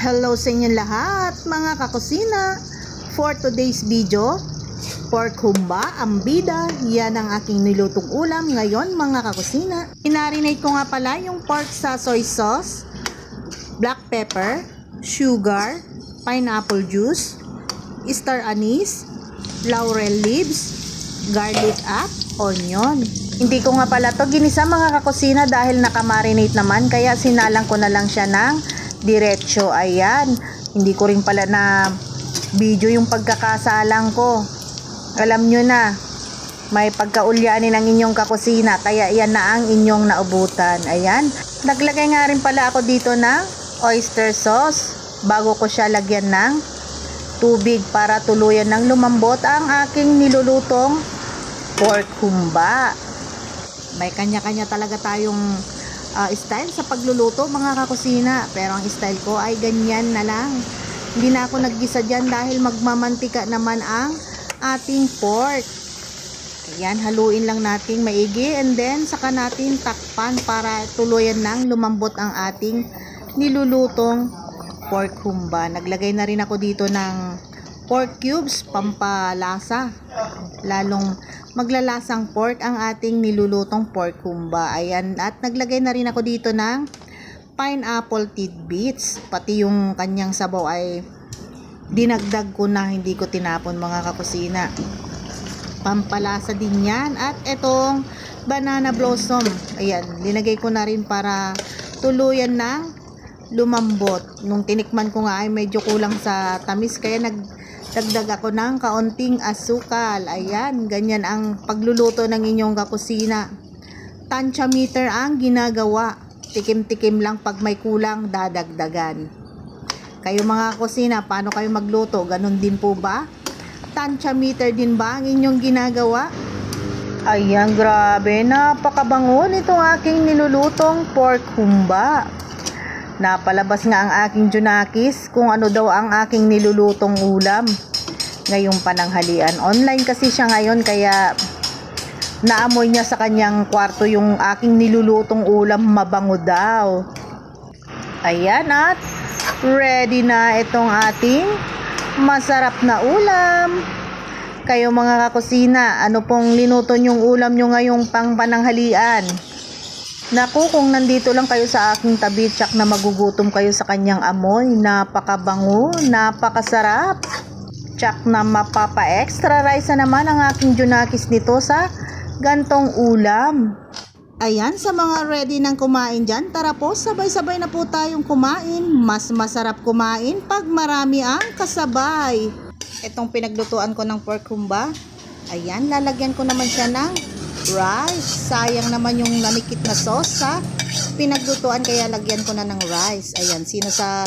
Hello sa inyo lahat mga kakusina. For today's video, pork humba, ang bida. Yan ang aking nilutong ulam ngayon mga kakusina. Inarinate ko nga pala yung pork sa soy sauce, black pepper, sugar, pineapple juice, star anise, laurel leaves, garlic at onion. Hindi ko nga pala to ginisa mga kakusina dahil nakamarinate naman, kaya sinalang ko na lang siya ng diretso. Ayan, hindi ko rin pala na video yung pagkakasalang ko. Alam nyo na, may pagkaulyanin ang inyong kakusina, kaya yan na ang inyong naubutan. Ayan, naglagay nga rin pala ako dito ng oyster sauce bago ko siya lagyan ng tubig para tuluyan ng lumambot ang aking nilulutong pork humba. May kanya-kanya talaga tayong style sa pagluluto mga kakusina, pero ang style ko ay ganyan na lang. Hindi na ako naggisa dyan dahil magmamantika naman ang ating pork. Ayan, haluin lang natin maigi and then saka natin takpan para tuluyan ng lumambot ang ating nilulutong pork humba. Naglagay na rin ako dito ng pork cubes, pampalasa. Lalong maglalasang pork ang ating nilulutong pork humba. Ayan, at naglagay na rin ako dito ng pineapple tidbits. Pati yung kanyang sabaw ay dinagdag ko na, hindi ko tinapon mga kakusina. Pampalasa din yan. At etong banana blossom, ayan, linagay ko na rin para tuluyan ng lumambot. Nung tinikman ko nga ay medyo kulang sa tamis, kaya nagdagdag ako ng kaunting asukal. Ayan, ganyan ang pagluluto ng inyong kakusina. Tansya meter ang ginagawa. Tikim-tikim lang, pag may kulang, dadagdagan. Kayo mga kakusina, paano kayo magluto? Ganon din po ba? Tansya meter din ba ang inyong ginagawa? Ayan, grabe, napakabango nitong aking nilulutong pork humba. Napalabas nga ang aking junakis kung ano daw ang aking nilulutong ulam ngayong pananghalian. Online kasi siya ngayon, kaya naamoy niya sa kanyang kwarto yung aking nilulutong ulam, mabango daw. Ayan, at ready na itong ating masarap na ulam. Kayo mga kakusina, ano pong linuto niyong ulam nyo ngayong pang pananghalian? Naku, kung nandito lang kayo sa aking tabi, tsak na magugutom kayo sa kanyang amoy. Napakabango, napakasarap. Tsak na mapapa-extra rice na naman ang aking junakis nito sa gantong ulam. Ayan, sa mga ready ng kumain dyan, tara po, sabay-sabay na po tayong kumain. Mas masarap kumain pag marami ang kasabay. Itong pinaglutuan ko ng pork humba, ayan, lalagyan ko naman siya ng rice. Sayang naman yung nanikit na sauce sa pinaglutuan, kaya lagyan ko na ng rice. Ayan, sino sa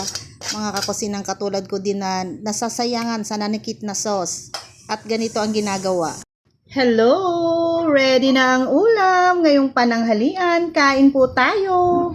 mga kakusinang katulad ko din na nasasayangan sa nanikit na sauce? At ganito ang ginagawa. Hello! Ready na ang ulam ngayong pananghalian. Kain po tayo.